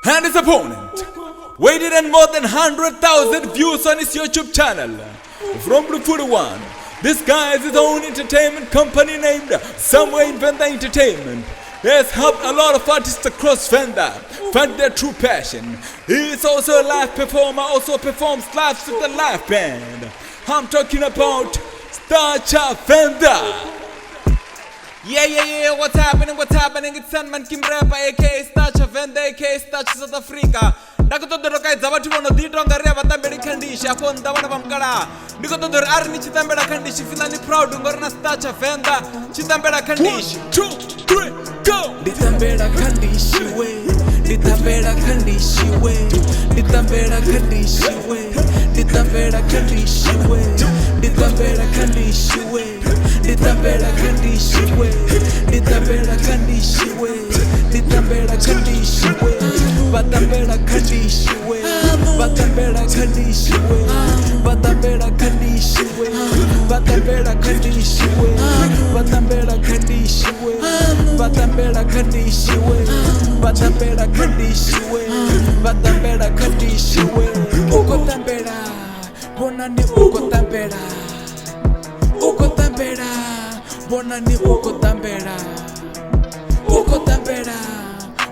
and his opponent waited in more than 100,000 views on his YouTube channel. From the 41, this guy has his own entertainment company named Venda Entertainment. He has helped a lot of artists across Venda find their true passion. He is also a live performer, also performs live with a live band. I'm talking about tsha Venda. Yeah, what's happening? It's Sandman Kim Rapper, aka tsha Venda, aka tsha South Africa. Ndakutodoroka dzavati vanodhitonga ria vatamberi khandishi apo ndavana vamukala ndikutodori ari ni chitambera khandishi finally proud ngorina tsha Venda chitambera khandishi 2 3 go nditambera khandishi we nditambera khandishi we nditambera khandishi we nditambera khandishi we nditambera khandishi we nditambera khandishi we nditambera khandishi we nditambera khandishi we batambera khandishi we batambera khandishi we batambera khandishi we batambera khandishi we batambera khandishi we batambera khandishi we batambera khandishi we batambera khandishi we ukotambera bonani ukotambera ukotambera bonani ukotambera ukotambera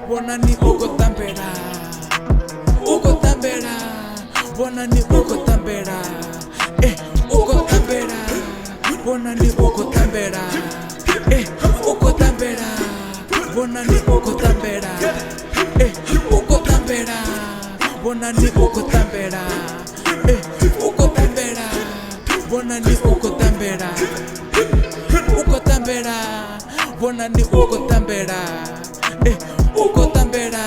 bonani ukotambera ukotambera bonani ukotambera ukotambera bonani ukotambera ukotambera bonani ukotambera ukotambera bonani ukotambera ukotambera bonani ukotambera ukotambera bonani ukotambera ukotambera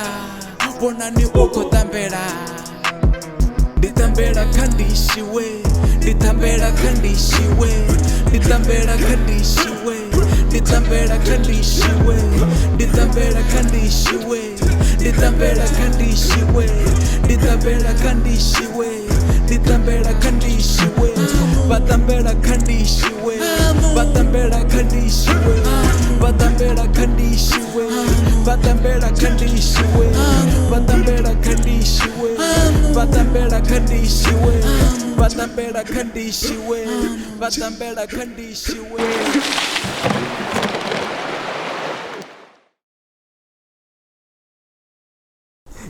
bonani ukotambera nditambera khandishi we nditambera khandishi we nditambera khandishi we nditambera khandishi we nditambera khandishi we nditambera khandishi we nditambera khandishi we nditambera khandishi we batambera khandishi we batambera khandishi we batambera khandishi we batambera khandishi we batambera khandishi we batambera khandishi we batambera khandishi we batambera khandishi we.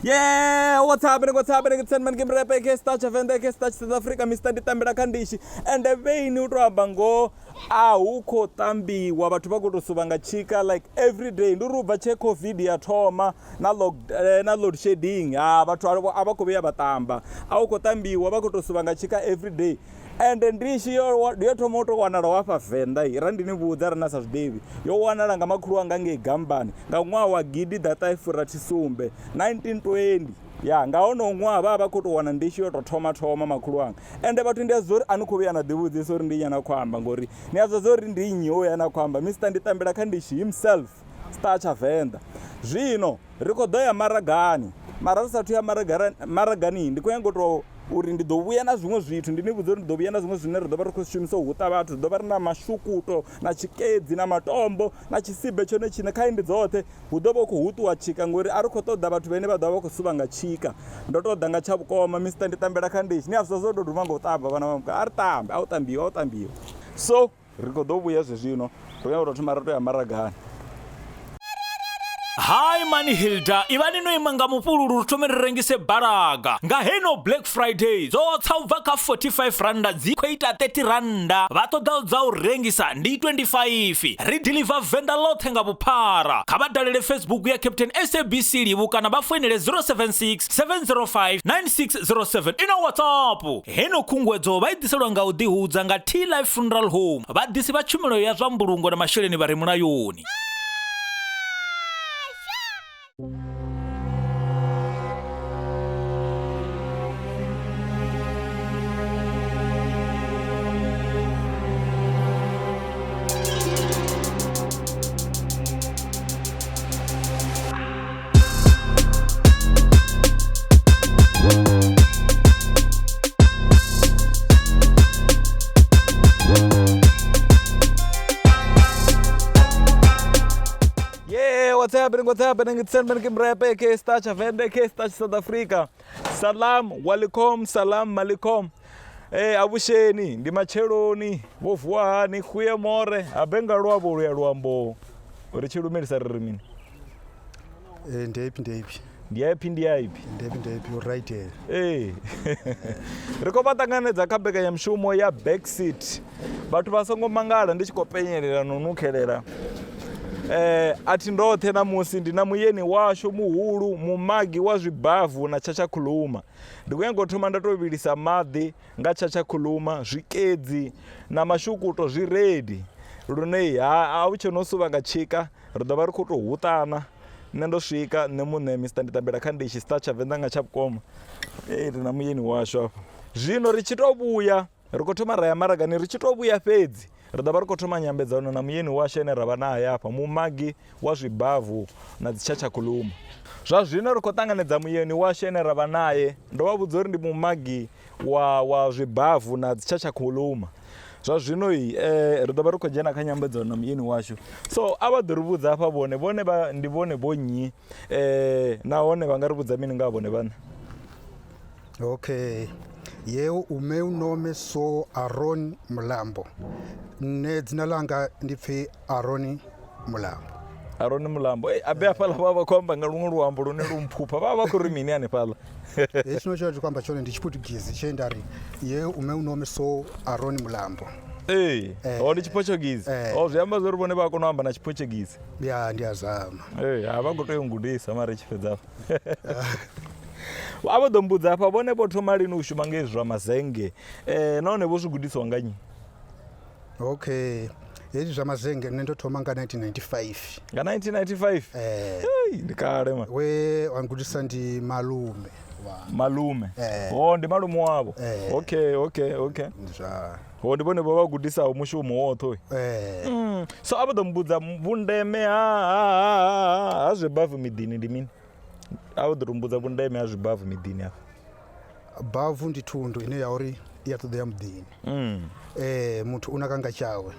Yeah, what's happening? It's Sandman Kim Rapper, aka tsha Venda, aka tsha South Africa, Mr. Nditambera khandishi. And the way you bango auko tambiwa vatu vakutosuvanga chika like every day ndurubva che covid yatoma na load shedding vatu avakuveya vatamba auko tambiwa vakutosuvanga chika every day. And ndishi yotoma utowanala wafa Venda randinivudza rina sazvidevi yowanala ngamakhulu anga ngegambani ngamwaha wa gidi dataifura chisumbe 1920 ngaona umwaha vava kutowana ndishi yotothoma makhulu anga ende vatu ndiyazori anikuveya nadivudzisa uri ndinyana kuhamba ngori niyazvazori ndinyoyo yana kuhamba Mr. Nditambera khandishi himself tsha Venda. Zvino rikodo ya maragani mara risatu ya maragani ndikuyangoto uri ndidovuya na zvimwe zvithu ndinivudza uri ndidovuya na zvimwe zvine ridova rikushumisa uhuta vathu ridova rina mashukuto na chikedzi na matombo na chisibe chone chine khaindi dzothe hudova kuhutuwa chika ngori ari khotoda vathu vene vadova vakusuvanga chika ndotoda nga chavukoma Mr. Nditambera khandishi ni azvo zvododuma ngotamba vana vamuka ari tambe autambiwa so rikodovuya zvezvino toyangotothuma rato ya maragani. Hi mani Hilda, ivani no imanga mupululu rutomererengise baraga nga heno Black Friday zotsa ubva 45 randa dzikweita 30 randa vatodaudza urengisa ndi 25 rideliver Venda lothe nga vuphara khavadalele Facebook ya Captain SABC livu kana vafoinele 076 705 9607 ina WhatsApp. Heno khungwedzo vaidiselwa nga udihudza nga T-Life Funeral Home vadisi va tshumelo ya zwa mbulungo na masheleni vari mulayoni. Yeah, what's happening? It's Sandman Kimrepe, K-Stach, Venda, K-Stach, South Africa. Salam, walikom, salam, malikom. Abusheni, ndi macheroni, wofuani, kuye more, abenga ruabo ya ruambo. Urichiru merisa rimini. Ndepi. Ndepi, you're right here. Hey. Rikopatangane dzakabeka ya mshumo ya BACKSEAT. Batu basongo mangala ndichikopenyerera nunukelera. Ati ndothe namusi ndina muyeni washo muhulu mumagi wa zvibhavhu na chachakuluma. Ndikuyengothoma ndatovilisa madhi nga chachakuluma, zvikedzi na mashukuto zviredi. Lune auchenosuva ngachika, ridava rikutohutana. Nendosvika nemune Mr. Nditambira Kandishi stacha Venda ngachapukoma. Rina muyeni washo apa. Zvino richitobuya, rikotoma raya maragani richitobuya fedzi. Ridava rikotoma nyambedzano na muyeni washo ene rava naye apa mumagi wa zvibhavhu na dzichachakuluma. Zvazvino rikotanganidza muyeni washo ene rava naye ndovabudza uri ndi mumagi wa zvibhavhu na dzichachakuluma. Zvazvino ridava rikojena kanyambedzano na muyeni washo. So avadhirivudza apa vone ndivone bonyi naone vangarivudza mini ngavone vana. Okay. Yeo umeu nome so Aron Mulambo. Nedzina langa ndipfi Aroni Mulambo. Aroni Mulambo. Abe apala baba kwamba ngalungu ruambo rune rumphupa baba kuri mini ane pala. Chinocho kwamba chone ndichiputugizi chendari yeo umeu nome so Aroni Mulambo. Ndi chipochogizi. Zviyamba zvori vone vako noamba na chipochogizi. Ya ndiyazama. Avagotoyongudisa mari chipedza. Avadombudza apa vone votoma lini ushuma ngezva mazenge. Naone vozvigudiswa nganyi. Okay. Yezvi zvamazenge nendotoma nga 1995. Nga 1995? Ndikale ma. We wangudisa ndi malume. Malume. Ndi malume wavo. Okay. Ndizva. Ndivone vavagudisa mushumo wotho. So avadombudza vundeme hazvibhavhu midhini ndimini. Avadhirumbudza vundeme hazvibhavhu midhini apa. Bhavhu ndi thundu ine yauri yatodeya mudhini. Munthu unakanga chawe.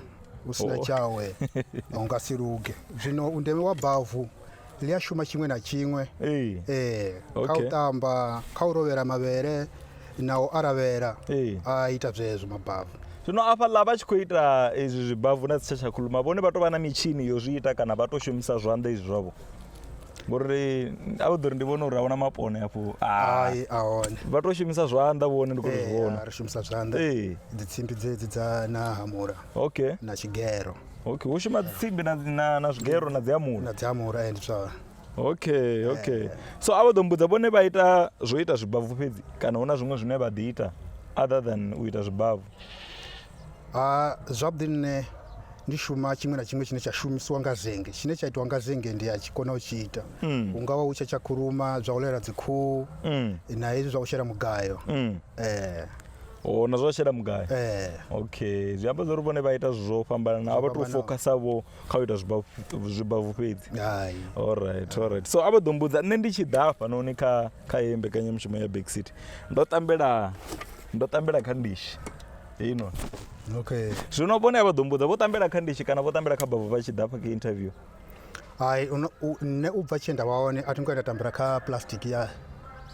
Usina chawe ungasiruke. Zvino undeme wa bhavhu liyashuma chimwe na chimwe. Kautamba, kaurovera mavere nawo aravera aita zvezvo mabhavhu. Zvino apa lava chikuita izvi zvibhavhu na dzichachakuluma vone vatova na michini yozviita kana vatoshumisa zvanda izvi zvavo. Ngori avadhuri ndivona uri aona mapone apo. Aone. Vatoshumisa zvanda vone ndikuzviona. Arishumisa zvanda. Dzitsimbi dzedzi dzana hamura. Okay. Na chigero. Okay, ushuma dzitsimbi na zvigero na dziamura. Na dziamura ndizva. Okay. So avadombudza vone vaita zvoita zvibhavhu pedzi kana una zvimwe zvine vadhiita other than uita zvibhavhu. Zvabdine ndishuma chimwe na chimwe chine chashumiswa ngazenge. Chine chaitwa ngazenge ndiye achikona uchiita. Ungava uchachakuruma zvaulera dzikuu naizvi zvauchera mugayo. Nazvashera mugayo. Okay, zviyamba zvori vone vaita zvofambana na avatofokasa vo kauita zvibhavhu pedzi. Alright. So avadombudza nendichidha panoone kaembe kanyamshumo ya BACKSEAT. Ndotambira Kandishi. Ino. Okay. Zvino vone avadombudza votambira Kandishi kana votambira kabhavhu vachidha pakiinterview. Ne ubva chenda vaone atingoenda tambira ka plastic ya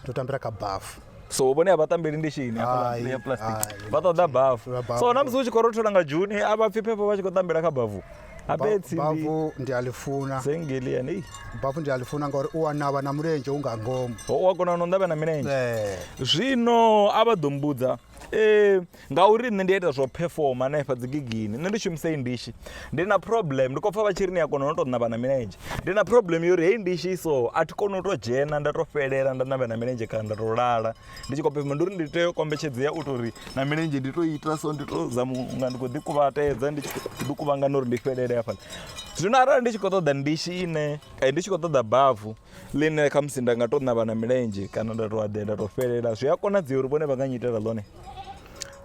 totambira kabhavhu. So vone avatambiri ndishini ya plastic. Vatoda bhavhu. So namusi uchikorotora nga Juni avapfipepo vachikotambira kabhavhu. Bhavhu ndialifuna. Sengelia nei. Bhavhu ndialifuna ngori uwanava na murenje ungangomo. Wakona unondava na mirenje. Zvino avadombudza ngauri nne ndiyaita zvoperforma naye padzigigini nendishumisei ndishi ndina problem ndikopfa vachirini yakona unotodnava na mirenje ndina problem yori hei ndishi so atikona utojena ndatofelera ndanava na mirenje kana ndatorara ndichikopema ndiri nditokombechedzea utori na mirenje nditoita so nditozamunga ndikodhikuvatedza ndikuvanga nori ndifelere yapana. Zvino arali ndichikotoda ndishi ine ndichikotoda bhavhu line kamusinda ngatodnava na mirenje kana ndatoade ndatofelera zviyakonadzira uri vone vanganyitira lone.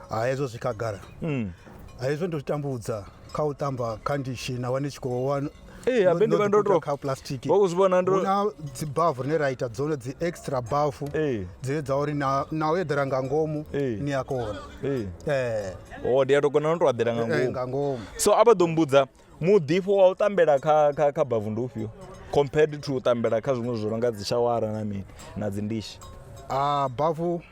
Haizvo zvikagara. Haizvo ndozvitambudza kautamba Kandishi nawanechikowana. Abendi vandoto ka plastic. Vokuzvibona ndo. Una dzibhavhu rinoraita dzone dzi extra bhavhu. Dzine dzauri nawe dheranga ngomu ni yakona. Ndiyatogona notwadheranga ngomu. Ngomu. So avadombudza muḓifho wa u tambela kha bvavu ndi ufhio compared to u tambela kha zwiṅwe zwo no nga dzi shawara na mini na dzi ndishi? Bvavu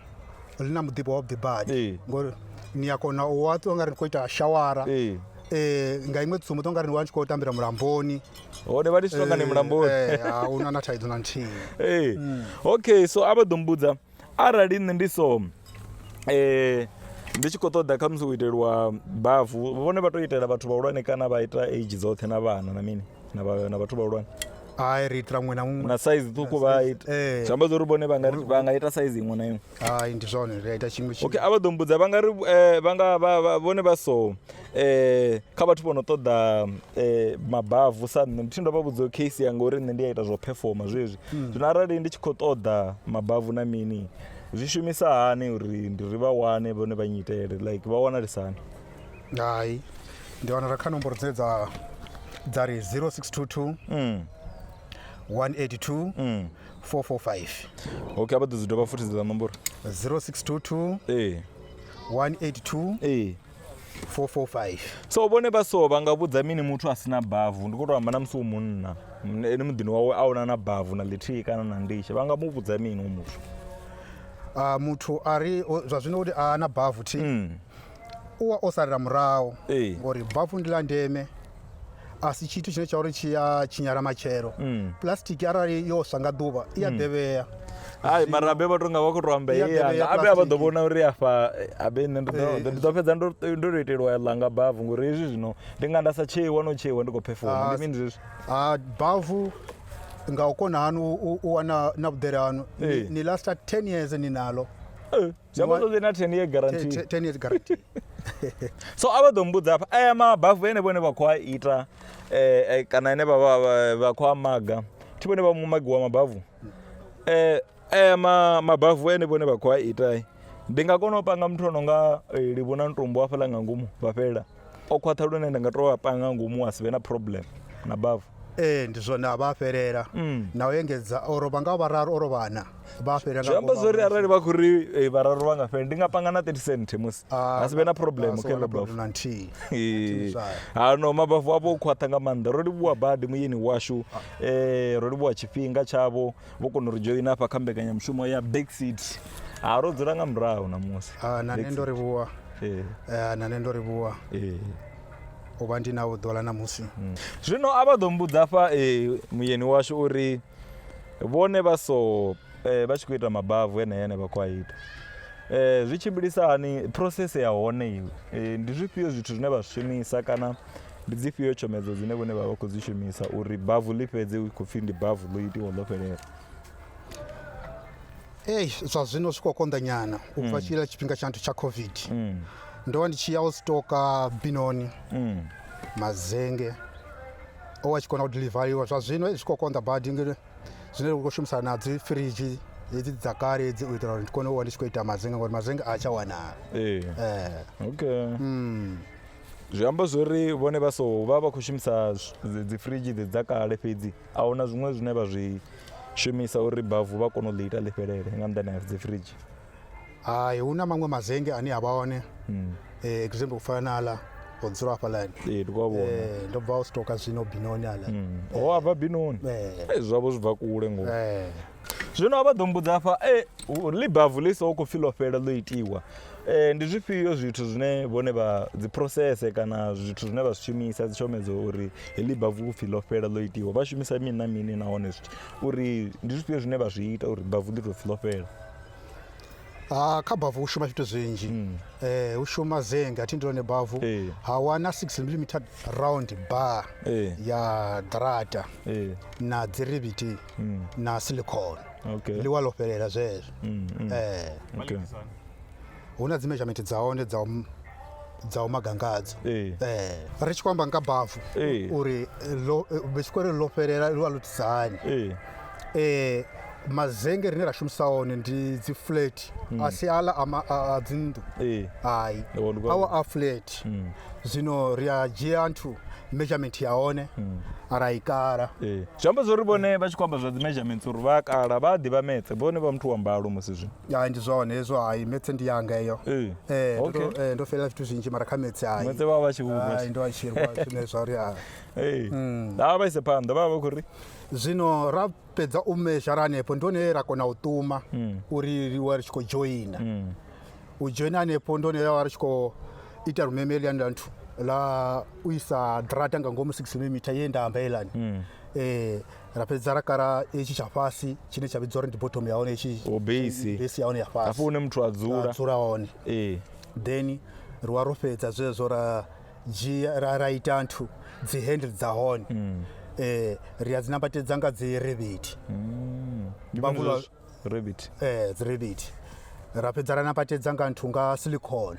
ḽi na muḓifho wavhuḓi badi ngori ni a kona u wa ṱuwa nga ri ni khou ita shawara nga iṅwe tsumbo ṱuwa nga ri ni wa ni tshi khou tambela mulamboni hone vha ti tshi tonga ni mulamboni una na thaidzo na nthihi. Okay, so a vha ḓo mbudza arali nṋe ndi so ndi tshi khou ṱoḓa kha musi u iteliwa bvavu vhone vha tou itela vhathu vhahulwane kana vha ita age dzoṱhe na vhana na mini na vhathu vhahulwane? Ri itela muṅwe na muṅwe na size ṱhukhu vha ita zwi amba zwo ri vhone vha nga ita size iṅwe na iṅwe? Ndi zwone ri a ita tshiṅwe tshiṅwe. Okay, a vha ḓo mbudza vhone vha so kha vhathu vho no ṱoḓa mabvavu sa nṋe thi ndo vha vhudza case yanga uri nṋe ndi a ita zwo performa zwezwi zwino arali ndi tshi khou ṱoḓa mabvavu na mini zwi shumisa hani uri ndi ri vha wane vhone vha nyitele like vha wanalisa hani? Hai, ndi wanala kha nomboro dzine dza ri 0622 182 445. Okay, a vha ḓo dzi dovha futhi dza nomboro 0622 182 445. So vhone vha so vha nga vhudza mini muthu a sina bvavu ndi khou tou amba na musi u munna ene muḓini wawe a una na bvavu na ḽithihi kana na ndishi vha nga mu vhudza mini u muthu? Muthu ari zwa zwino uri a na bvavu thi u wa o salira murahu ngori bvavu ndi ḽa ndeme a si tshithu tshine tsha uri tshi ya tshinyala matshelo. Plastic arali yo swa nga ḓuvha i ya ḓevhea. Hai mara abe vha tou nga vha khou tou amba yanga abe a vha ḓo vhona uri afha abe nṋe ndi ḓo fhedza ndo iteliwa ḽanga bvavu ngori hezwi zwino ndi nga nda sa tsheiwa no tsheiwa ndi khou performa ndi mini zwezwi? Bvavu nga u kona hani u wana na vhuḓele hanu ni last 10 years ni nalo. Zwi amba zwo na 10 year guarantee. 10 years guarantee. So a vha ḓo mbudza hafha aya mabvavu ene vhone vha khou a ita kana ene vha khou a maga thi vhone vha mumagi wa mabvavu aya mabvavu ene vhone vha khou a ita ndi nga kona u panga muthu ono nga livhona ntumbu hafhaḽa nga ngomu vha fhela o khwaṱha lune ndi nga tou a panga ngomu a si vhe na problem na bvavu? Ndi zwone a vha fhelela na u engedza oro vha nga vhararu oro vhana vha fhelela nga zwi amba zwo ri arali vha khou ri vhararu vha nga fhela ndi nga panga na 30 cent musi a si vhe na problem kha ḽa bvavu na nthihi. Ano mabvavu avho u khwaṱha nga maanḓa ro livhuwa badi muyeni washu ro livhuwa tshifhinga tshavho vho kona uri joina hafha kha mbekanyamushumo ya BACKSEAT ro dzula nga murahu na musi na nṋe ndo livhuwa na nṋe ndo livhuwa u vha ndi na vhuḓola na musi. Zwino a vha ḓo mbudza hafha muyeni washu uri vhone vha so vha tshi khou ita mabvavu ene vha khou a ita zwi tshimbilisa hani process ya hone iwe ndi zwifhio zwithu zwine vha zwi shumisa kana ndi dzifhio tshomedzo dzine vhone vha vha khou dzi shumisa uri bvavu ḽi fhedze u khou pfhi ndi bvavu ḽo itiwa ḽo fhelela? Zwa zwino zwi khou konḓa nyana u bva tshila tshifhinga tsha nthu tsha COVID ndo vha ndi tshi ya u stoka binoni mazenge o vha tshi kona u diḽivariwa. Zwa zwino zwi khou konḓa badi zwine ri khou shumisa na dzi firidzhi hedzi dza kale hedzi u itela uri ndi kone u vha ndi tshi khou ita mazenge ngori mazenge a tsha wanala. Okay. Zwi amba zwori vhone vha so vha khou shumisa dzi firidzhi dza kale fhedzi a huna zwiṅwe zwine vha zwi shumisa uri bvavu vha kone u ḽi ita ḽi fhelele nga nnḓani ha dzi firidzhi? Hai, hu na maṅwe mazenge ane a vha hone example u fana na aḽa o dzula hafhaḽani ndo bva u stoka zwino binoni aḽa a bva binoni zwavho zwi bva kule ngo zwino a vha ḓo mbudza hafha ḽi bvavu ḽi so khou pfhi ḽo fhela ḽo itiwa ndi zwifhio zwithu zwine vhone vha dzi process kana zwithu zwine vha zwi shumisa dzi tshomedzo uri heḽi bvavu pfhi ḽo fhela ḽo itiwa vha shumisa mini na mini nahone uri ndi zwifhio zwine vha zwi ita uri bvavu ḽi tou pfhi ḽo fhela? Kha bvavu hu shuma zwithu zwinzhi hu shuma zenge athi ndi ḽone bvavu ha wana 6mm round bar ya ḓirata na dzi riviti na silicone ḽiwa ḽo fhelela zwezwo. Hu na dzi measurement dza hone dza u magangadzo ri tshi khou amba nga bvavu uri vha tshi khou ri ḽo fhelela ḽiwa ḽo itisa hani mazenge rine ra shumisa one ndi dzi flat a si aḽa a dzinnḓu hai awa a flat zwino ri a dzhia nthu measurement yaone araikara zviamba zvori vone vachikwamba zvadzi measurements uri vakara vaḓivha metse vone va muthu wa mbalo musi zvino ya ndi zwone hezwo hayi metse ndi yanga iyo ndofela zwithu zwinzhi mara kha metse hayi metse vava vachivugwa ndo vachirwa zwine zvauri dava vaise phanḓa vava va khuri zvino ra pedza u measure hanepo ndone ra kona u ṱuma uri riwe ri tshi khou joina u joina hanepo ndone ra ri tshi khou ita rumemeli andanthu la u isa drata nga ngomu 6 mm ye ndamba helani ra pedza ra kara ichi cha fasi chine cha vhidzwa uri ndi bottom yaone ichi base yaone ya fasi afu une muthu adzula hone then ruwa ro fedza zwezwo ra dzhia ra ita nthu dzi handle dza hone ri adzi nambatedza nga dzi rabbit bavula rabbit dzi rabbit ra pedza ra nambatedza nga nthu nga silicone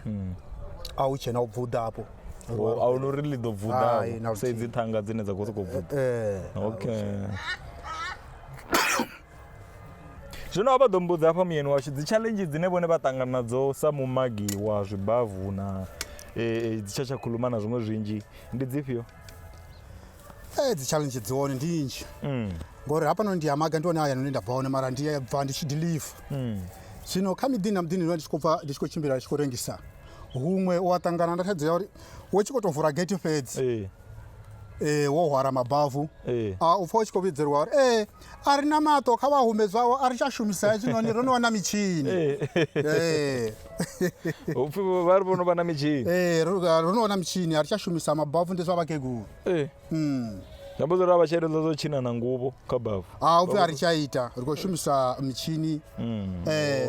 au chena u bvuda hapo auno ri ḽi ḓo vuḓa sa idzi ṱhanga dzine dza khou sokou vuḓa okay zwino a vha ḓo mbudza hafha muyeni washu dzi challenge dzine vhone vha ṱangana nadzo sa mumagi wa zwibavu na dzi tshatshakhuluma na zwiṅwe zwinzhi ndi dzifhio dzi challenge dziwone ndi nnzhi ngori hapano ndi amaga ndione aya none ndabva one mara ndi bva ndi tshi deliver zwino kha miḓini na muḓini ndi tshi khou tshimbila ndi tshi khou rengisa humwe wa ṱangana nda thaidzo ya uri wo tshi khou tou vula gate fhedzi wo hwara mabavu u pfa u tshi khou vhidzeliwa uri a ri na maṱo kha vha hume zwawo a ri tsha shumisa hezwinoni ro no vha na mitshini upfi vha ri vho no vha na mitshini ro no vha na mitshini a ri tsha shumisa mabavu ndi zwa vhakegulu zviamba zori a vha tshaeledza dzo tshina na nguvho kha bavu upfi a ri tsha ita ri khou shumisa mitshini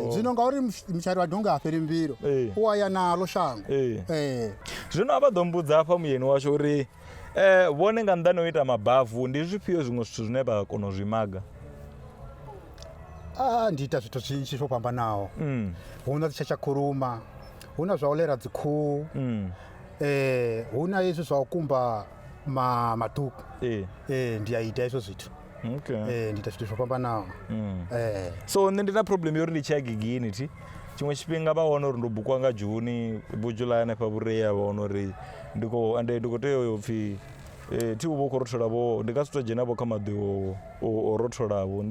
zwino ngauri mutshari wa donga a fheri mbilo u a ya nalo shango zwino a vha ḓo mbudza hafha muyeni washo uri vhone nga nnḓani o ita mabavu ndi zwifhio zwiṅwe zwithu zwine vha kona u zwi maga ndi ita zwithu zwinzhi zwo fhambanaho hu na dzi tshatshakhuluma hu na zwa u lera dzikhuhu hu na hezwi zwa u kumba maduku ndi a ita hezwo zwithu ndi ita zwithu zwo fhambanaho so nṋe ndi na problem yo uri ndi tshi ya gigini thi tshiṅwe tshifhinga vha wana uri ndo bukwa nga juni vhujulayi hanefha vhureya vha wana uri ndi khou tea u pfhi thi u vha u khou rotholavho ndi nga si tou dzhenavho kha maḓi o rotholavho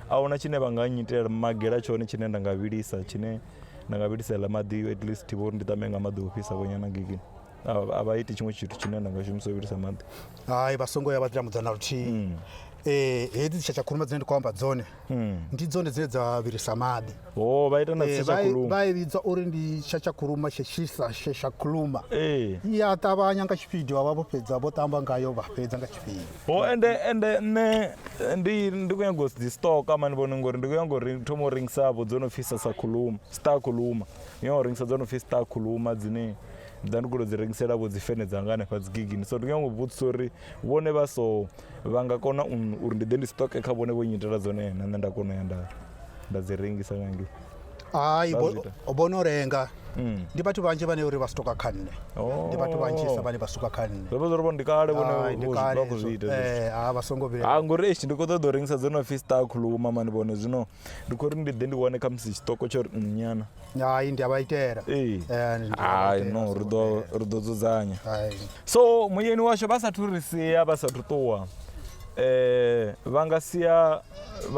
a huna tshine vha nga nyitela magela tshone tshine nda nga vhilisa heḽa maḓi at least vho uri ndi tame nga maḓi o fhisa vhonyana gigini a vha iti tshiṅwe tshithu tshine nda nga shumisa u vhilisa maḓi hayi vha songo ya vha ḓilamudzana luthihi hedzi tshatshakhuluma dzine ndi khou amba dzone ndi dzone dzine dza vhilisa maḓi vha ita na tshatshakhuluma vha i vhidza uri ndi tshatshakhuluma sheshakhuluma i a ṱavhanya nga tshipidi wa vha vho fhedza vho ṱamba ngayo vha fhedza nga tshipidi ende nṋe ndi khou nyaga u dzi stoka mani vhone ngori ndi khou nyaga uri thoma u rengisavho dzo no pfhi star khuluma ndi nyaga u rengisa dzo no pfhi star khuluma dzine nda ndi khou dzi rengiselavho dzi fene dzanga hanefha dzi gigini so ndi nyaga u vhudzisa uri vhone vha nga kona uri ndi ḓe ndi stoke kha vhone vho nyitela dzone na nṋe nda kona u ya nda dzi rengisa nga ngei hayi bono renga ndi vhathu vhanzhi vhane uri vha stoka kha nṋe ndi vhathu vhanzhisa vhane vha stoka kha nṋe zwo vha ndi kale vhone vha khou zwi ita vha songo vhela ngori ndi khou ṱoḓa u rengisa dzo no pfhi star khuluma mani vhone zwino ndi khou ri ndi ḓe ndi wane kha musi tshiṱoko tsho ri nyana hayi ndi a vha itela hayi no ri ḓo dzudzanya so muyeni washo vha sathu ri sia vha sathu ṱuwa vha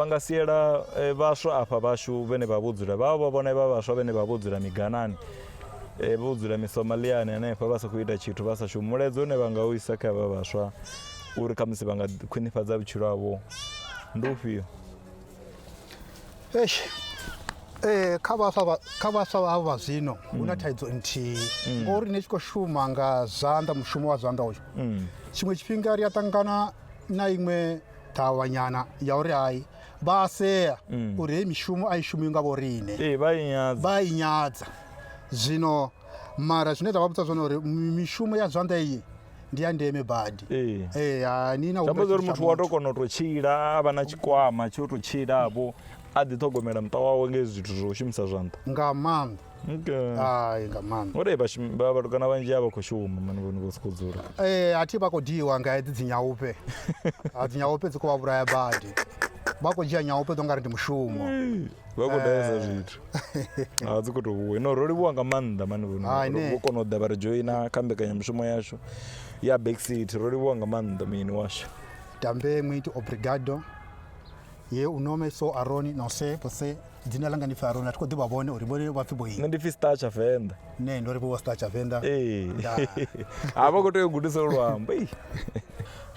nga siela vhaswa afha vhashu vhene vha vho dzula vha vhone vha vhaswa vhene vha vho dzula miganani vho dzula misomaliyani hanefha vha sa khou ita tshithu vha sa shumi mulaedza une vha nga u isa kha vha vhaswa uri khamusi vha nga khwinifhadza vhutshilo havho ndi ufhio kha vhaswa vha vha zwino hu na thaidzo nthihi ngori ni tshi khou shuma nga zwanḓa mushumo wa zwanḓa uyu tshiṅwe tshifhinga ri a ṱangana na iṅwe ṱavhanyana ya uri hayi vha a sea uri hei mishumo a i shumiwi nga vho rine vha i nyadza zwino mara zwine nda vha vhudza zwone uri mishumo ya zwanḓa iyi ndi ya ndeme badi zwiamba zwa uri muthu wa tou kona u tou tshila a vha na tshikwama tsho tou tshilavho a ḓi ṱhogomela muṱa wawe nga zwithu zwa u shumisa zwanḓa nga maanḓa nga maanḓa uri vhatukana vhanzhi a vha khou shuma mani vhone vho sokou dzula a thi vha khou diwa nga hedzi dzinyaupe dzinyaupe dzi khou vha vhulaya badi vha khou dzhia nyaupe ḓo nga ri ndi mushumo vha khou daesa zwithu dzi khou tou no ro livhuwa nga maanḓa mani vhone vho kona u ḓa vha ri joina kha mbekanyamushumo yashu ya backseat roliwa nga manda mini washo tambe muito obrigado ye unome so Aroni não sei você dzina langa ni Aroni atiko dibabone uribone vafibo hii ndi fistacha Venda ne ndo ribo stacha Venda ava kuto gudisa lwamba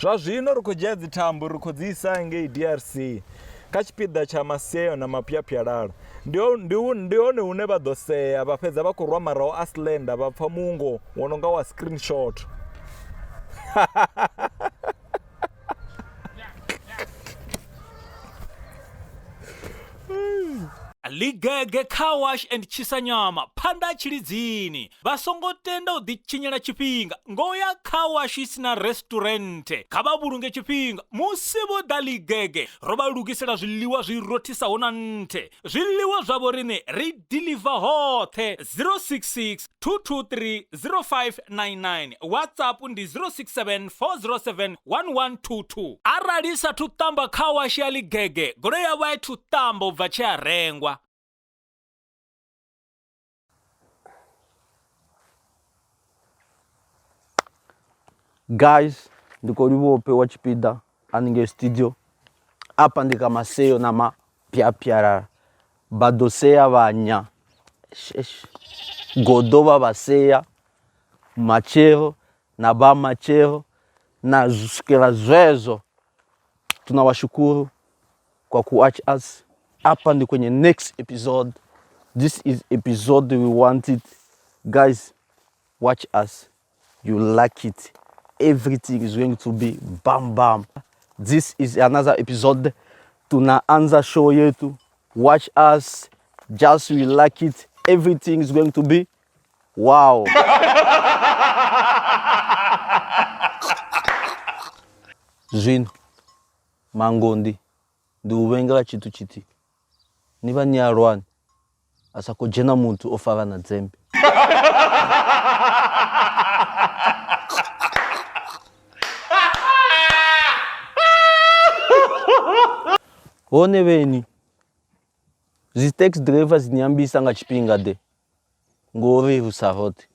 zva zvino rikojea dzitambo rikodzisa nge DRC kachipida cha maseyo na mapyapyalala ndione une vadoseya vapedza vakurwa marawo aslenda vapfa mungo wononga wa screenshot Ligege car wash and chisanyama panda chilidzini vasongotenda udichinyela chipinga ngoya car wash isina restaurante kababulunge chipinga musibo da Ligege roba lukisela zviliwa zvirotisa hona nte zviliwa zvavo rine rideliver hothe 066 223 0599 WhatsApp ndi 067 407 1122 aralisa tutamba car wash ya Ligege gore yavai tutamba ubva chiarengwa. Guys, ndiko livope wachipida aninge studio apa ndika maseyo na mapyapyalala badoseya vanya godova vaseya machero na ba machero na zuskela zwezo. Tunawashukuru kwa kuwatch us. Hapa ndi kwenye next episode. This is episode we wanted. Guys, watch us. You like it. Everything is going to be bam bam. This is another episode. Tunaanza show yetu. Watch us. Just we like it. Everything is going to be wow. Zwino mangondi ndiuvenga chitu chiti niva ni arwani asakojena muntu ofara na dzembe. One veni zi taxi drivers niambisa nga chipinga de ngori usahote.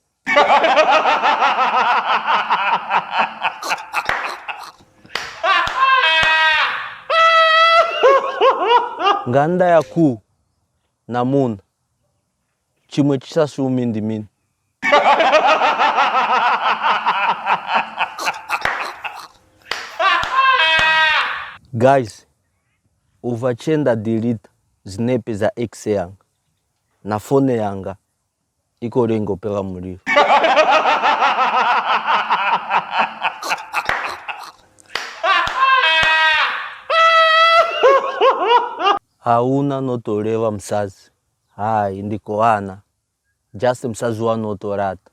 Nganda ya ku na muna chimwe chisasumi ndi mini. Guys, uvachenda delete zinepe za ex yanga na fone yanga iko lengo pela muliro. Hauna notolewa msazi. Hai ndiko ana. Just msazi wa notorata.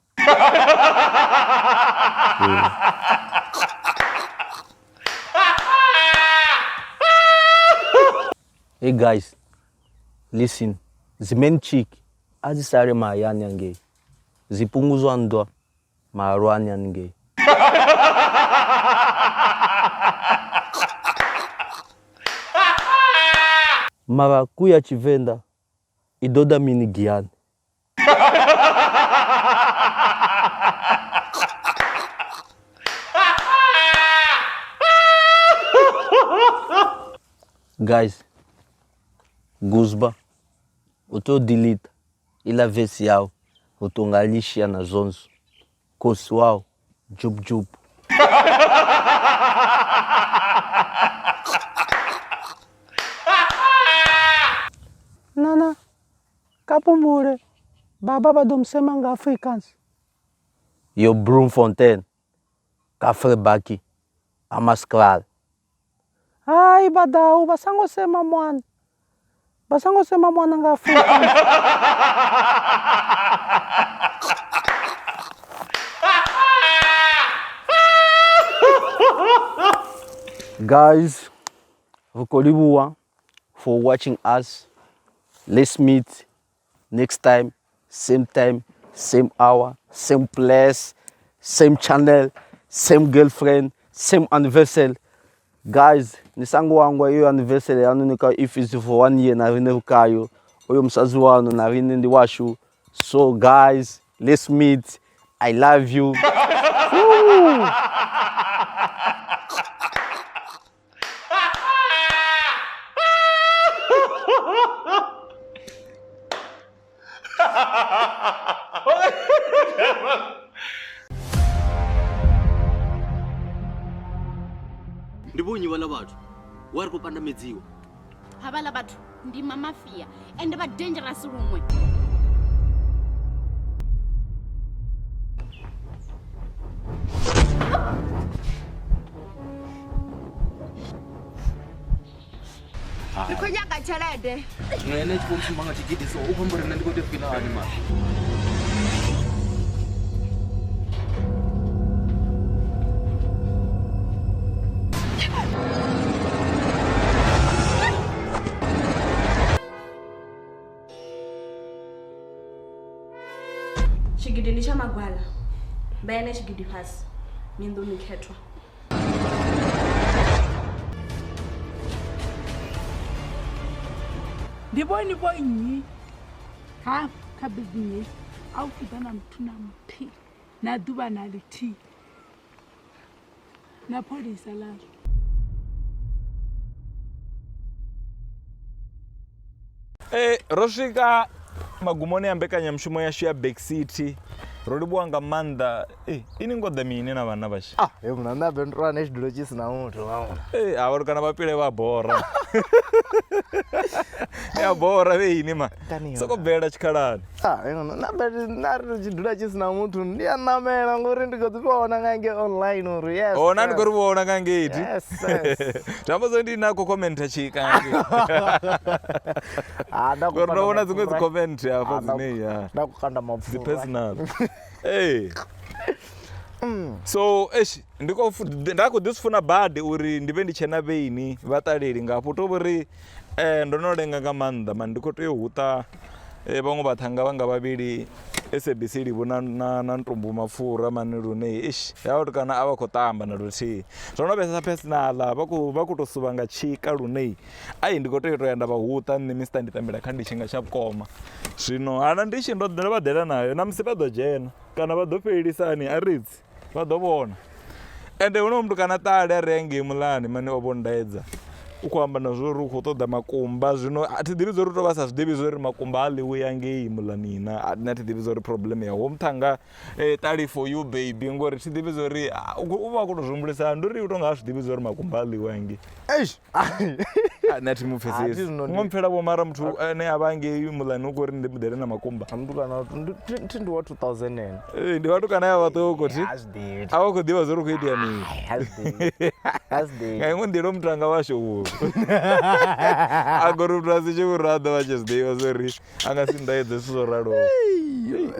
Hey guys, listen. Zimen chick azisare mayani ange. Zipunguzwa ndwa marwani ange. Mara kuya chivenda idoda mini giani. Guys, guzba uto delete ila vesi yao utongalishia na zonzo kosi wao jub jub. Nana kapumure baba badomsema nga Africans. Yo Bloemfontein kafre baki amaskral. Ai badau basango sema mwana. Basango sema mwana nga Africans. Guys, vukolibuwa for watching us. Let's meet next time, same hour, same place, same channel, same girlfriend, same anniversary. Guys, nisangu wangu hiyo anniversary yanu nika if it's for 1 year na rine ukayo. Oyo msazi wanu na rine ndi washu. So guys, let's meet. I love you. Ndibonye wala batho wari kupanda medziwa havala batho ndi mamafia and va dangerous rumwe. Ndikonyaka chelede. ngene chikomsumanga chigidi so ukhomborena ndikote fina ani ma Chigidi ni cha magwala. Bayana chigidi pasi. Mindu nikhetwa. Ndiboni bonyi ha kabidini au kidana mtuna mpi na duba na liti na polisi la Rosvika magumoni ya mbekanyamushumo yashu ya BACKSEAT rori bwanga manda ini ngodha mini na vana vashi muna ndabendura nechiduro chisina mutu vaona avari kana vapile vabhora yabhora veini ma sokobvera chikhalani nari chidhura chisina mutu ndiyanamela ngori ndikodzivaona kange online uri yes ona ndikorivoona kange iti tambozondinako komenta chikange korinoona dzimwe dzikomenti apo dzinei ndakukanda mapfura dzipersonal so ndakudzisifuna badi uri ndive ndichena veini vataleli ngapo tovori ndonolenga nga maanḓa mani ndikotoyohuta vamwe vathanga vanga vavili SABC livo na ntumbu mafura mani lune yavati kana a va khou tamba na luthihi zwono vhesa personala va kutosuva nga tshika lune ai ndi khou tea uto ya nda vha huta nṋe Mr Nditambela kha ndi tshinga tsha vhukoma zwino hana ndi tshi ndo vha dela nayo na musi vha ḓo dzhena kana vha ḓo fhelisani a ridzi vha ḓo vhona ende uno mntu kana ṱale a re hangei muḽani mani o vhondaedza u khou amba na zwo uri u khou ṱoḓa makumba zwino a thi ḓivhi zwo ri tou vha sa zwi ḓivhi zwo ri makumba a ḽiwi ya ngei muḽanina a thi ḓivhi zwo ri problem ya wo muthanga tali for you baby ngori thi ḓivhi zwo ri u vha a khou tou zwi ndi uri u tou nga ha zwi ḓivhi zwo ri makumba a ḽiwi ya ngei nṋe a thi mu pfhesesi ngo mpfhela vho mara muthu ane a vha ngei muḽani u khou ri ndi muḓele na makumba thi ndi wa 2000 ndi vatukana ya vhaṱuku thi a vha khou ḓivha zwo ri khou itea mini nga iṅwe nḓila muthu anga vasho uwo agori muthu a si tshi vhuraḓa vha tshi zwiḓivha zwo ri a nga si ndaedze zwithu zwo raloho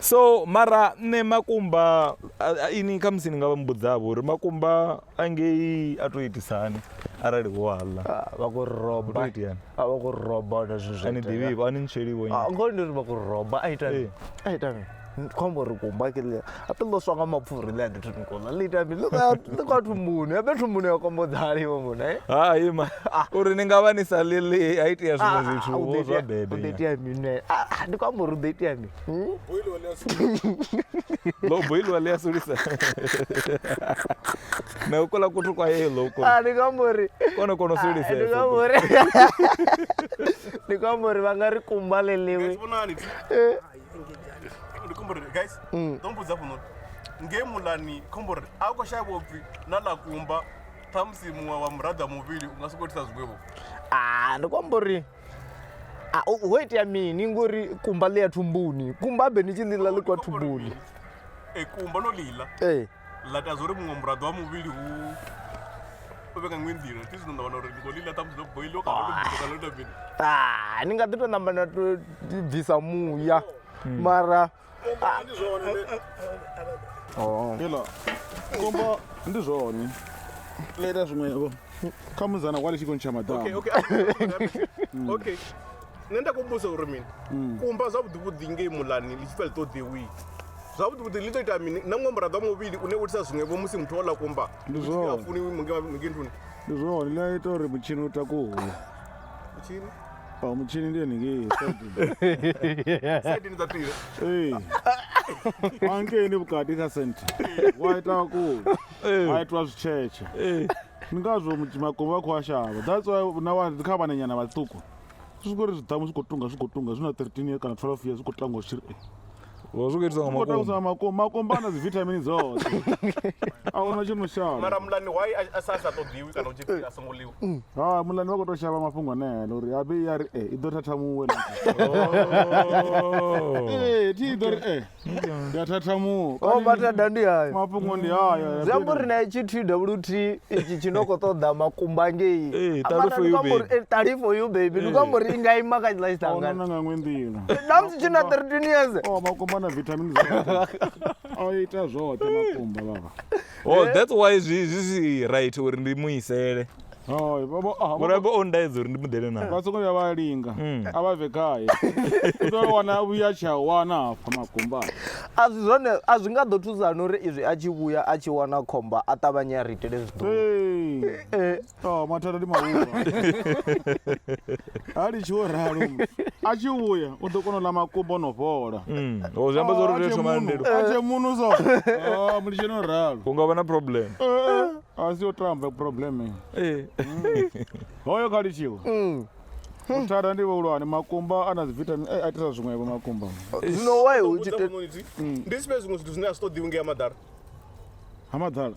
so mara nṋe makumba ini kha musi ni nga vha mbudzavho uri makumba angei a to itisani arali wo aḽa vha khou roba vha khou roba na zwithu ani ḓivhivo ani nitshelivo ngori ndi uri vha khou roba a itani khombo ri kumba ke le ape lo swanga mapfuri le ndi thini kola le tabi le ka thumbuni ape thumbuni ya kombo dzali wo mona hayi ma uri ni nga vha ni sa lili a itea zwiṅwe zwithu wo zwa bebe ndi tia mine ndi khombo ri ndi tia mi lo boilo le asulisa na ukola kutu kwa yeye loko ndi khombo ri kono sulisa ndi khombo ri ndi khombo ri va nga ri kumba lelewe guys don't put that on ngeke mulani khombori akoshaya bopfi nalakumba thamsi muwa wa mrada muvili ungasukotisa zigwebo ndikombori wait ya mini ngori kumba le ya thumbuni kumba be ni chilila le kwa thumbuni kumba no lila lata zori muwa mrada wa muvili hu ubeka ngwindira tisi ndo wana uri ngolila thamsi no boilo kana ndo bini ni nga ḓito namba na to bvisa muya mara komba ndi zwone leta zwimwevo kha muzana wale chikoni cha madamu okay nenda kumbusa uri mini kumba zwavhuḓi ngei muḽani ḽi tshi pfha ḽi ṱoḓiwi zwavhuḓi ḽi tou ita mini na muṅwe muraḓo wa muvhili une u tisa zwiṅwevho musi muthu wa ḽa kumba afuni mungei nthuni ndi zwone ḽi a ita uri mutshini u takuwe mutshini mutshini ndi haningei saidini dza tile Angeni vukati ka center. Waita ku. Waitwa zvicheche. Ndingazvo makomba kwashava. That's why now ndikava nenyana vatuku. Zvikori zvitamu zvikotunga zvina 13 years kana 12 years zvikotanga zviri. Wazvokuitwa makomba. Makomba ana vitamins zote. Aona chinoshava. Mara mulani why asasa todiwi kana uchifika asongoliwa. Mulani wakotoshava mafungwa naye lori abe yari idotatamuwe. Tidori yatatamu. Bata dandi hayo. Mafungwa ndi hayo. Zamburi na HTWT ichi chinokotoda makumba ngei. Tari for you baby. Lukambori ingai maka lifestyle. Ona ngwendilo. Damsi china 13 years. Makomba na vitamins zote. Aita zote makomba baba. Oh, that's why zvisi right uri ndimuisele. Oh, baba. Murabo ondaidzo uri ndimudele na. Vatsongo yavalinga. Avavekaye. Kutowana uyacha wana apa makomba. Azvingadotuza nori izvi achivuya achiwana komba atavanya ritele zvido. Matara ndi mauva. Ali chioraro. Achiuya utokonola makomba novhora. Zvamba zvorore shomandero. Ache munhu so. Muri chinoraro. Kungava na problem. Asi otramba problem. Hoyo kalichiwa. Mutara ndivo ulwane makomba ana vitamins aitisa zvimwevo makomba. Zvino why uchite ndisipe zvimwe zvithu zvine asitodiwi ngeyamadhara. Amadhara.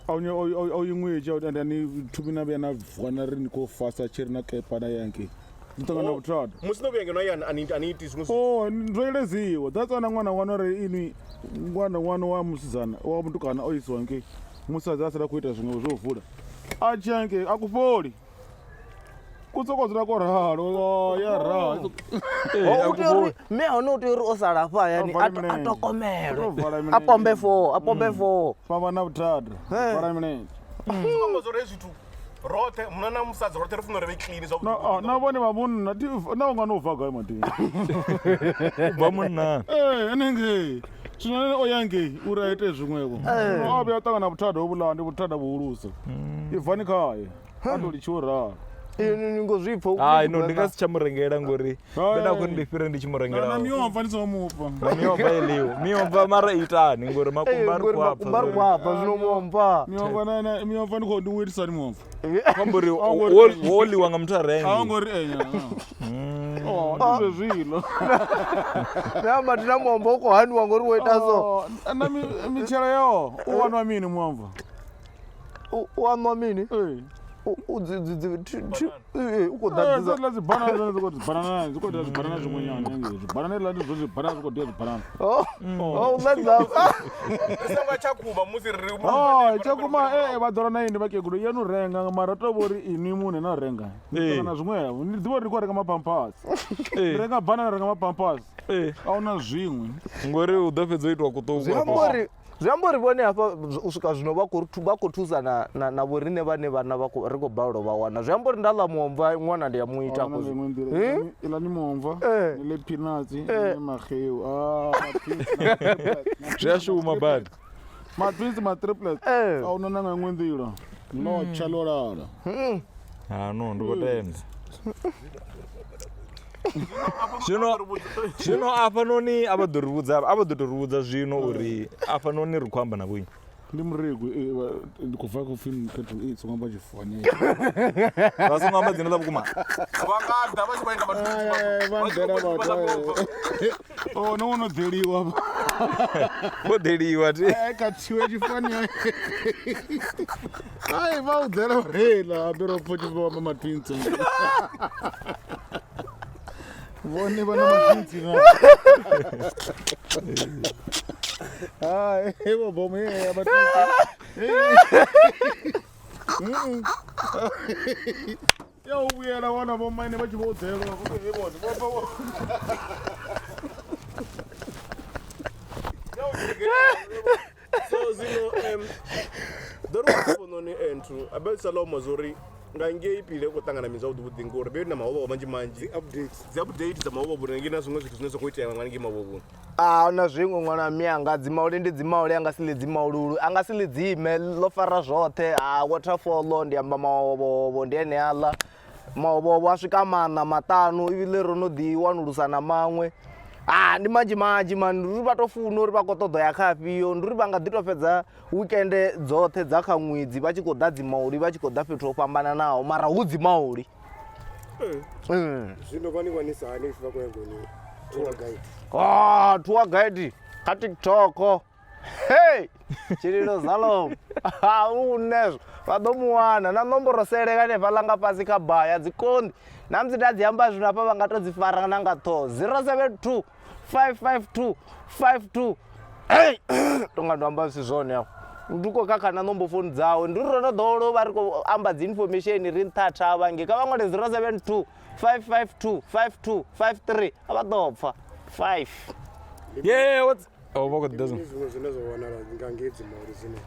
Auyimwecha kuti andani thupina vyana vwana rini kofasa cherina kepada yanke. Nditangana kutrada. Musinokuyenga noyani aniiti zvimwe. Ndoileziwa. That's why mwana ri ini mwana wa musizana wa mutukana oiswa nke. Musadzi asada kuita zvimwe zvovhura. Achange akupoli. Kutsokodzera koraro yara. Me anoti uri osala pa yani atokomero. Apombe 4. Pava na vuthada. Para minute. Kongozore zvithu. Rote munana musadzi rote rifuna rive clean zvakuti. Na vone vamunna na unganovhaga mati. Vamunna. Anenge. Zvino oyange uraite zvimwevo. Abe atangana vuthada obulanda vuthada buhulusa. Ivhanikaye. Andoli chiora. Ngozvipfa. No ndingasichamurengera ngori. Ndada kuti ndifire ndichimurengera. Na miomva ndizomupa. Miomva iliwo. Miomva mara itani ngori makomba ari kuapa. Makomba ari kuapa zvinomomba. Miomva ndiko ndiwirisa ni momva. Kwamburi woliwa ngamutarengi. Angori enya. Ndizvezvilo. Nyama tina momba uko hanwa ngori woita so. Na michero yao uwanwa mini momva. Uwanwa mini? vadhoranaindi vakekudo yanorenga mara tovori ini munhu enorenga kana zvimwevo ndivori rikorenga mapampas renga bhanana renga mapampas auna zvimwe ngori udopedza uitwa kutoukwa zvambori vone apa usvika zvino vakotuza navorine vane vana riko bhauro vawana zvambori ndala momva mwana ndiyamuita ila ni momva ile peanuts nemaheu zvashuma bad mapinsi matriplets aunonanga imwe ndira nochalorara no ndikotenza zvino apa noni avadotorudza zvino uri apa noni ri kuamba navoi ndimurigwi kubva kufilm petrol 8 songamba chifani vasongamba dzinoda kukuma vakadha vachivaenda nounodheliwa kodheliwa ti katiwe chifani ai vaudzera rela aberopochivamba matinzi vone vana matinzi na evo bomu ya matinzi yo uyela wana bomaine vachivodzera evoni so zino dorobononi entru abesaloma zori ngangeipile kutangana miza kuti ngori beyo na maoba manji update za maoba burengina zvimwe zvithu zvinozo kuita yamwe ngi maobo na zvimwe mwana mianga dzimaule ndi dzimaule angasile dzimaululu angasile dzime lofara zvote waterfall ndi amba maobo ndene ala maobo asvika mana matano ivile rono di wanulusana mamwe ndi manji mani ndi uri vha tou funa uri vha khou ṱoḓa ya kha afhio ndi uri vha nga ḓi tou fhedza wikende dzoṱhe dza kha ṅwedzi vha tshi khou ḓa dzimauli vha tshi khou ḓa fhethu ho fhambananaho mara hu dzimauli. Zwino vani wanisa hani ifi vha khou nyaga uni tour guide? Tour guide kha TikTok. Hey, Tshililo Zalom. Unezwo vha ḓo mu wana na nomboro sele hanefha ḽa nga fhasi kha baya dzi kondi na musi nda dzi amba zwino hafha vha nga tou dzi fara na nga ṱhoho 072 552 52. Hey, tonga ndo amba zwisi zwone hafho. Ndi khou khakha na nomboro phone dzawe ndi ro no ḓowela vha ri khou amba dzi information ri nṱha thavha nge ka vha ṅwale 072 552 52 53 a vha ḓo pfa 5. Yeah, what's vha khou ḓa zwine zwa wanala nga ngei dzimauli dzine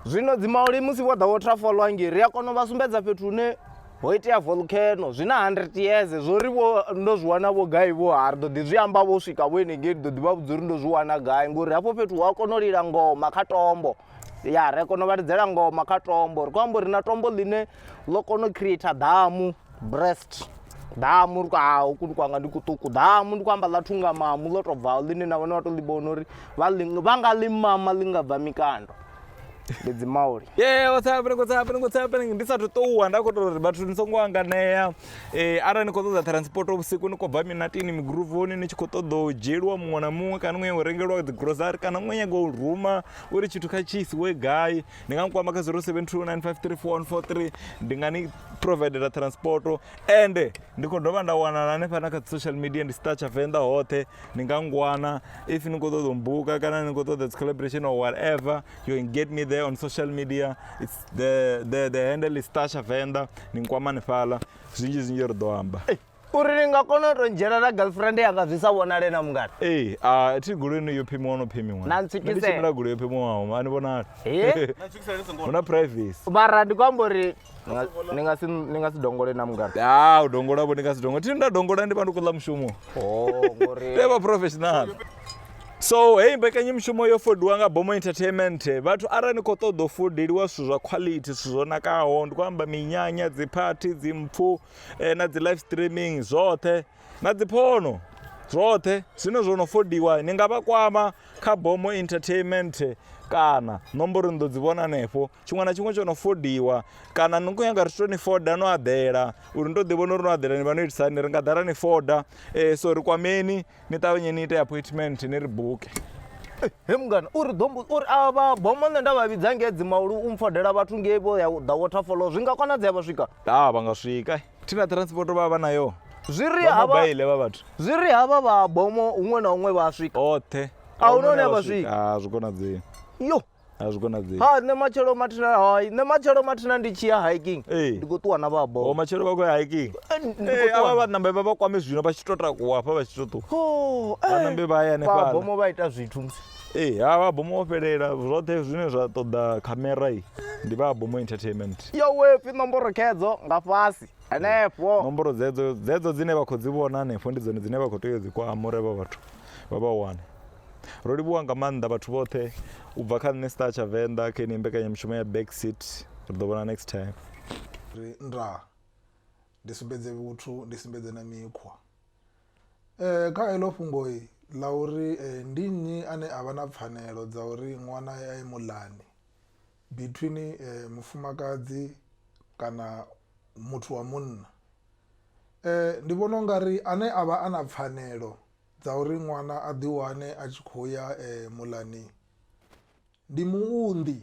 zwino dzimauli musi vho ḓa waterfall wangi ri a kona u vha sumbedza fhethu hune ho itea volcano zwi na 100 years zwo ri ndo zwi wana vho gai vho ri ḓo ḓi zwi amba vho swika vho henengei ḓo ḓi vha vhudza uri ndo zwi wana gai ngori hafho fhethu hu a kona u lila ngoma kha tombo ya ri a kona u vha lidzela ngoma kha tombo ri khou amba uri na tombo ḽine ḽo kona u creator damu breast damu ri khou ku ndi kwanga ndi kuṱuku damu ndi khou amba ḽa thungamamu ḽo tou bvaho ḽine na vhone vha tou ḽi vhona uri vha nga ḽi mama ḽi nga bva mikando. Ndi Maori. Yeah, what's happening? Ndi sathu ṱuwa nda khou tou uri vhathu ni songo anganea arali ni khou ṱoḓa transport vhusiku ni khou bva minatini miguruvoni ni tshi khou ṱoḓa u dzhieliwa muṅwe na muṅwe kana ṅwe nyaga u rengeliwa dzi grocery kana ṅwe nyaga u ruma uri tshithu kha tshi isiwe gai ndi nga nkwama kha 0729534143 ndi nga ni providera transport ende ndi khou dovha nda wana hanefha na kha social media ndi tsha Venda hoṱhe ni nga ngwana if ni khou ṱoḓa u mbuka kana ni khou ṱoḓa dzi collaboration or whatever you can get me there on social media. It's the handle is tsha Venda ni nkwamani fhala zwinzhi ri ḓo amba uri ni nga kona u tou dzhena na girlfriend yanga zwi sa vhonale na mungani thi goloni yo phimiwa no phimiwa na ntswikisela goloi yo phimiwaho mani vhonala huna privacy mara ndi khou amba uri ni nga si dongole na mungani u dongola vho ni nga si dongola thi nda dongola ndi vha ndi khou ḽa mushumo ngori ndi vha professional. So hey, mbekanyamushumo yo fodiwa nga Bomo Entertainment vhathu arali ni khou ṱoḓa u fodeliwa zwithu zwa quality zwithu zwo nakaho ndi khou amba minyanya dzi party dzi mpfu na dzi live streaming zwoṱhe na dzi phono zwoṱhe zwine zwo no fodiwa ni nga vha kwama kha Bomo Entertainment kana nomboro ni ḓo dzi vhona hanefho tshiṅwe na tshiṅwe tsho no fodiwa kana ni khou nyaga ri tou ni foda no aḓela uri ni tou ḓivhona uri no aḓela ni vha no itisani ri nga ḓa ni foda so ri kwameni ni ṱavhanye ni ite appointment ni ri buke. He mungana uri ava Bomo nṋe nda vha vhidza ngei dzimauli u mpfodela vhathu ngei vho ya ḓa waterfall zwi nga konadzea vha swika vha nga swika thina transport vha vha nayo zwi ri havha vha Bomo huṅwe na huṅwe vha swika oṱhe a hu noni vha swika zwi konadzea yo zwi konadzea nṋe matshelo mathina ndi tshi ya hiking ndi khou ṱuwa na vha Bomo matshelo vha khou ya hiking avha vhanambe vha vha kwame zwino vha tshi tou takuwa hafha vha tshi tou ṱuwa vhanambe vha ya hanefhaḽa Bomo vha ita zwithu musi vha Bomo o fhelela zwoṱhe zwine zwa ṱoḓa khamera ndi vha Bomo Entertainment yowe pfi nomboro khedzo nga fhasi hanefho nomboro dzedzo dzine vha khou dzi vhona hanefho ndi dzone dzine vha khou tea u dzi kwama uri havha vhathu vha vha wane ro livhuwa nga maanḓa vhathu vhoṱhe u bva kha nṋe tsha Venda kha ni mbekanyamushumo ya BACKSEAT ri ḓo vhona next time nda ndi sumbedze vhuthu ndi sumbedze na mikhwa kha heḽo fhungo ḽa uri ndi nnyi ane a vha na pfanelo dza uri ṅwana a ye muḽani between mufumakadzi kana muthu wa munna ndi vhona ungari ane a vha a na pfanelo dza uri ṅwana a ḓi wane a tshi khou ya muḽani ndi muunḓi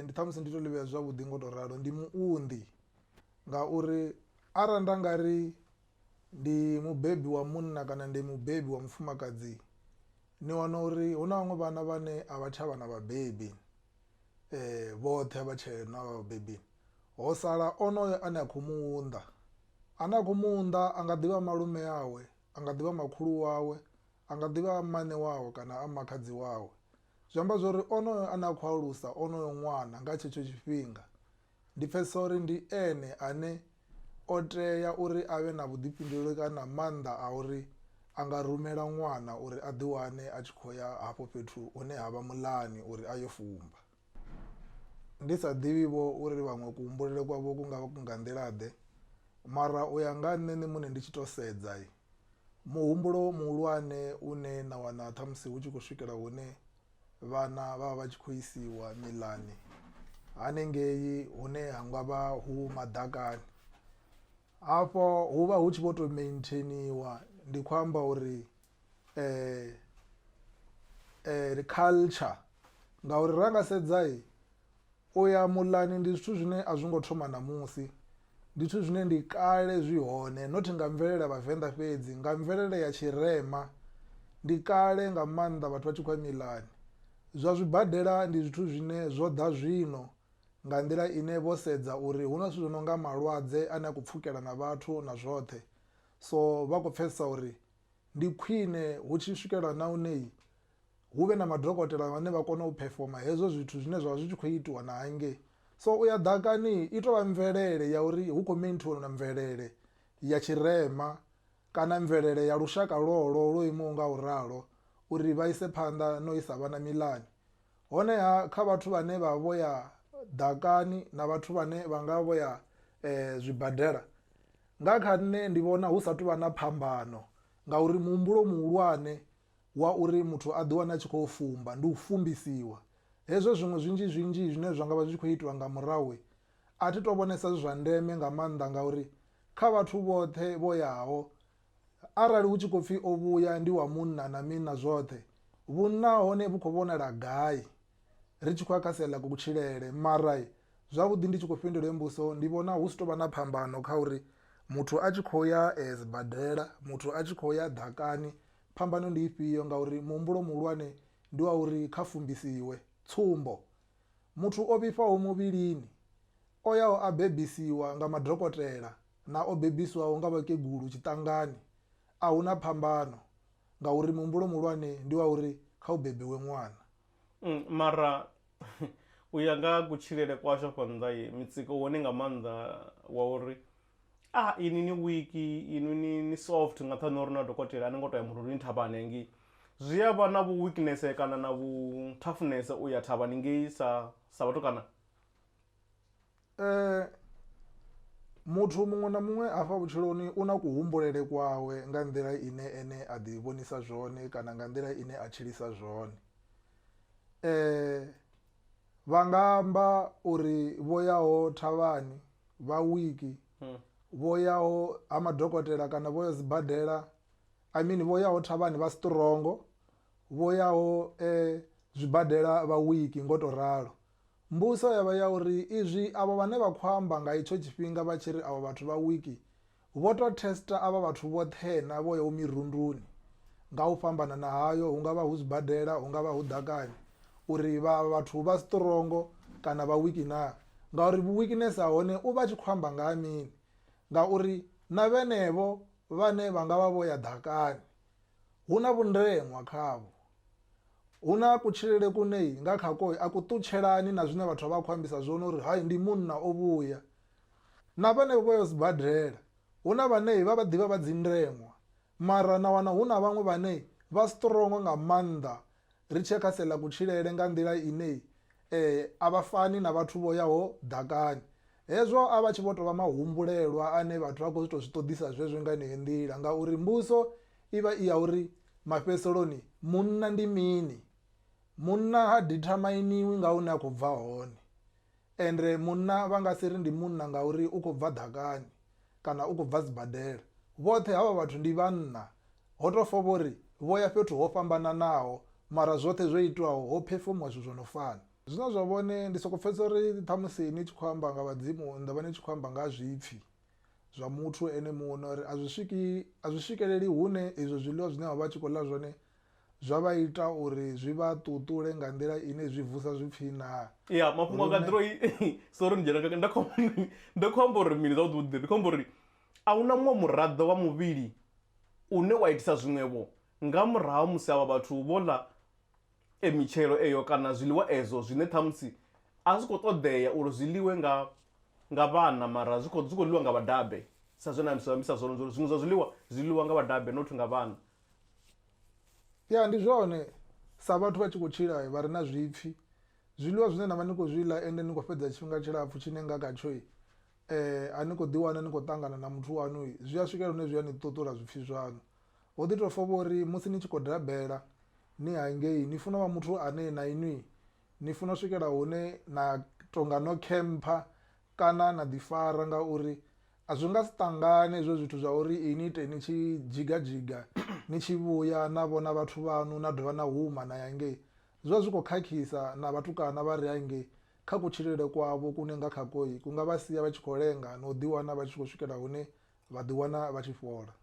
ndi ṱhamusi ndi to ḽivhea zwavhuḓi ngo to ralo ndi muunḓi ngauri arali nda nga ri ndi mubebi wa munna kana ndi mubebi wa mufumakadzi ni wana uri hu na vhaṅwe vhana vhane a vha tsha vha na vhabebi vhoṱhe vha tshe na vhabebi ho sala onoyo ane a khou muunḓa ane a khou muunḓa a nga ḓivha malume yawe a nga ḓivha makhulu wawe a nga ḓivha mmane wawe kana a makhadzi wawe zwi amba zwori onoyo ane a khou alusa onoyo ṅwana nga tshetsho tshifhinga ndi pfesesa uri ndi ene ane o tea uri a vhe na vhuḓifhinduleli kana maanḓa a uri a nga rumela ṅwana uri a ḓi wane a tshi khou ya hafho fhethu hune ha vha muḽani uri a yo fumba ndi sa ḓivhi vho uri vhaṅwe kuhumbulele kwavho ku nga vha ku nga nḓilaḓe mara u ya nga nṋe muṋe ndi tshi tou sedza muhumbulo muhulwane une na wana ṱhamusi hu tshi khou swikela hune vhana vha vha tshi khou isiwa miḽani hanengei hune ha nga vha hu maḓakani, hafho hu vha hu tshi vho tou maintainiwa. Ndi khou amba uri culture, ngauri ra nga sedza u ya muḽani ndi zwithu zwine a zwi ngo thoma ṋamusi, ndi zwithu zwine ndi kale zwi hone, not nga mvelele ya vhavenḓa fhedzi, nga mvelele ya tshirema ndi kale nga maanḓa vhathu vha tshi khou ya miḽani. Zwa zwibadela ndi zwithu zwine zwo ḓa zwino nga nḓila ine vho sedza uri hu na zwithu zwi no nga malwadze ane a khou pfhukela na vhathu na zwoṱhe, so vha khou pfhesesa uri ndi khwine hu tshi swikela na hune hu vhe na madokotela vhane vha kona u phefoma hezwo zwithu zwine zwavha zwi tshi khou itiwa na hangei. So u ya ḓakani i tovha mvelele ya uri hu khou maintainiwa na mvelele ya tshirema kana mvelele ya lushaka lwolwo lwo imaho nga u ralo uri vha ise phanḓa no isa vhana miḽani. Honeha kha vhathu vhane vha vho ya ḓakani na vhathu vhane vha nga vho ya zwibadela, nga kha nṋe ndi vhona hu sa tuvha na phambano, ngauri muhumbulo muhulwane wa uri muthu a ḓi wana a tshi khou fumba ndi u fumbisiwa. Hezwo zwiṅwe zwinzhi zwinzhi zwine zwa nga vha zwi khou itiwa nga murahu a thi to vhonesa zwi zwa ndeme nga maanḓa, ngauri kha vhathu vhoṱhe vho yaho arali hu tshi khou pfhi o vhuya ndi wa munna na mini na zwoṱhe, vhunna hone vhu khou vhonala gai ri tshi khou ya kha sia ḽa kutshilele. Mara zwavhuḓi ndi tshi khou fhindula mbuso, ndi vhona hu si tovha na phambano kha uri muthu a tshi khou ya sibadela, muthu a tshi khou ya ḓakani, phambano ndi ifhio? Ngauri muhumbulo muhulwane ndi wa uri kha fumbisiwe. Tsumbo, muthu o vhifhaho muvhilini o yaho a bebisiwa nga madokotela na o bebisiwaho nga vhakegulu tshiṱangani, a huna phambano, ngauri muhumbulo muhulwane ndi wa uri kha u bebiwe ṅwana. Mara u ya nga kutshilele kwashu afha nnḓa mitsiko wone nga maanḓa wa uri ini ni wiki, ini ni soft nga nṱhani uri na dokotela a ni ngo to ya murunduni thavhani hangei. Zwi a vha na vhu weakness kana na vhu toughness u ya thavhani ngei sa vhatukana? Muthu muṅwe na muṅwe afha vhutshiloni u na kuhumbulele kwawe nga nḓila ine ene a ḓi vhonisa zwone kana nga nḓila ine a tshilisa zwone. Vha nga amba uri vho yaho thavhani vha wiki, vho yaho ha madokotela kana vho ya sibadela, I mean vho yaho thavhani vha strongo, vho yaho zwibadela vha wiki ngo to ralo. Mbuso yavha ya uri izwi avho vhane vha khou amba nga itsho tshifhinga vha tshi ri avho vhathu vha wiki, vho to testa avha vhathu vhoṱhe na vho yaho mirunduni nga u fhambana na hayo, hu nga vha hu zwibadela, hu nga vha hu ḓakani, uri vhathu vha strongo kana vha wiki na. Ngauri vhu weakness ha hone u vha tshi khou amba nga ha mini? Ngauri na vhenevho vhane vha nga vha vho ya ḓakani hu na vhundeṅwa khavho, hu na kutshilele kune nga khako a ku ṱutshelani na zwine vhathu vha khou ambisa zwone uri hai ndi munna o vhuya. Na vhenevho vho ya sibadela hu na vhane vha ḓivha vha dzi ndeṅwa, mara na wana hu na vhaṅwe vhane vha strongo nga maanḓa ri tshi kha sia ḽa kutshilele nga nḓila ine a vha fani na vhathu vho yaho ḓakani. Hezwo a vha tshi vho tovha mahumbulelwa ane vhathu vha khou to zwi ṱoḓisa zwezwo nga heneyo nḓila, ngauri mbuso ivha i ya uri mafhedziseloni munna ndi mini, munna ha determiniwi nga hune a khou bva hone, ende munna vha nga si ri ndi munna ngauri u khou bva ḓakani kana u khou bva sibadela. Vhoṱhe havha vhathu ndi vhanna, ho to fovha uri vho ya fhethu ho fhambananaho, mara zwoṱhe zwo itiwaho ho phefomiwa zwithu zwo no fana. Zwine zwa vhone ndi soko pfesesa uri ṱhamusi ni tshi khou amba nga vhadzimu ndavha ni tshi khou amba nga zwipfi zwa muthu ene muṅwe, uri a zwi swikeleli hune izwo zwiḽiwa zwine vha tshi khou ḽa zwone zwa vha ita uri zwi vha ṱuṱule nga nḓila ine zwi vusa zwipfi na. Ya mafhungo nga nḓila sorry ni dzhena nda khou amba uri mini zwavhuḓi ndi khou amba uri a huna muṅwe muraḓo wa muvhili une wa itisa zwiṅwevho nga murahu musi avha vhathu vho ḽa mitshelo eyo kana zwiḽiwa ezwo zwine ṱhamusi a zwi khou ṱoḓea uri zwiḽiwe nga vhana, mara zwi khou ḽiwa nga vhadabe. Sa zwone ambisa zwone uri zwiṅwe zwa zwiḽiwa nga vhadabe not nga vhana. Ya ndi zwone, sa vhathu vha tshi khou tshila vha re na zwipfi, zwiḽiwa zwine na vha ni khou zwi ḽa ende ni khou fhedza tshifhinga tshilapfhu tshine nga khatsho a ni khou ḓiwana ni khou ṱangana na muthu waṋu, zwi a swikela hune zwi a ni ṱuṱula zwipfi zwaṋu ho ḓi tou fa vhori musi ni tshi khou dabela ni hangei ni funa vha muthu ane na inwi ni funa u swikela hune na tonga no kempa kana na ḓifara ngauri a zwi nga si ṱangane hezwo zwithu zwa uri ini ite ni tshi dzhigadziga ni tshi vhuya na vhona vhathu vhanu na dovha na huma na hangei zwi vha zwi khou khakhisa na vhatukana vha re hangei kha kutshilele kwavho kune nga kha koi ku nga vha sia vha tshi khou lenga na u ḓiwana vha tshi khou swikela hune vha ḓiwana vha tshi fhola.